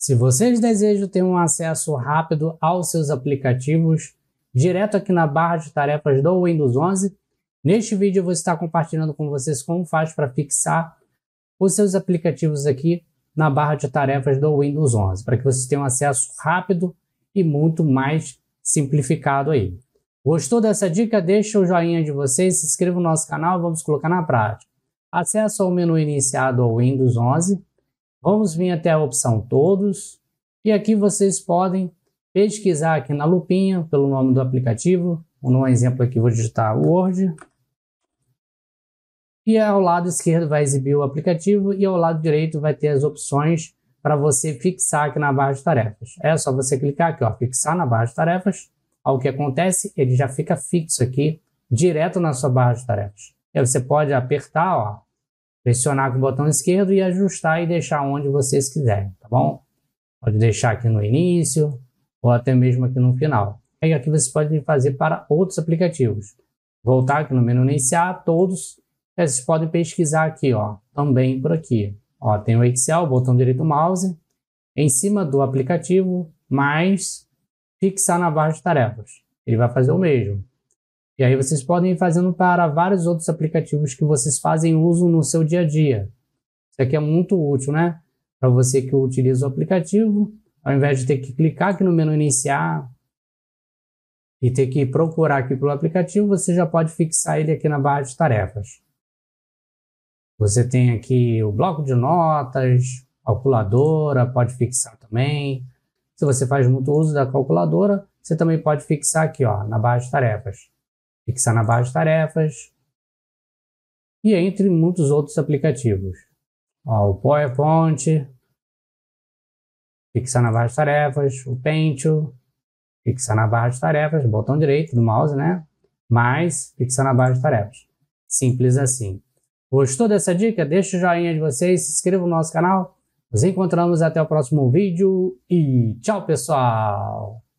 Se vocês desejam ter um acesso rápido aos seus aplicativos, direto aqui na barra de tarefas do Windows 11, neste vídeo eu vou estar compartilhando com vocês como faz para fixar os seus aplicativos aqui na barra de tarefas do Windows 11, para que vocês tenham acesso rápido e muito mais simplificado aí. Gostou dessa dica? Deixa o joinha de vocês, se inscreva no nosso canal e vamos colocar na prática. Acesso ao menu iniciado ao Windows 11. Vamos vir até a opção Todos, e aqui vocês podem pesquisar aqui na lupinha pelo nome do aplicativo. No exemplo aqui vou digitar Word, e ao lado esquerdo vai exibir o aplicativo e ao lado direito vai ter as opções para você fixar aqui na barra de tarefas. É só você clicar aqui, ó, fixar na barra de tarefas. O que acontece? Ele já fica fixo aqui, direto na sua barra de tarefas. E aí você pode apertar, ó, pressionar com o botão esquerdo e ajustar e deixar onde vocês quiserem, tá bom? Pode deixar aqui no início ou até mesmo aqui no final. Aí aqui vocês podem fazer para outros aplicativos. Voltar aqui no menu iniciar, todos. Aí vocês podem pesquisar aqui, ó, também por aqui. Ó, tem o Excel, botão direito do mouse, em cima do aplicativo, mais fixar na barra de tarefas. Ele vai fazer o mesmo. E aí vocês podem ir fazendo para vários outros aplicativos que vocês fazem uso no seu dia a dia. Isso aqui é muito útil, né? Para você que utiliza o aplicativo, ao invés de ter que clicar aqui no menu iniciar e ter que procurar aqui pelo aplicativo, você já pode fixar ele aqui na barra de tarefas. Você tem aqui o bloco de notas, calculadora, pode fixar também. Se você faz muito uso da calculadora, você também pode fixar aqui, ó, na barra de tarefas. Fixar na barra de tarefas e entre muitos outros aplicativos. Ó, o PowerPoint, fixar na barra de tarefas, o Paint, fixar na barra de tarefas, botão direito do mouse, né? Mais fixar na barra de tarefas. Simples assim. Gostou dessa dica? Deixa o joinha de vocês, se inscreva no nosso canal. Nos encontramos até o próximo vídeo e tchau, pessoal!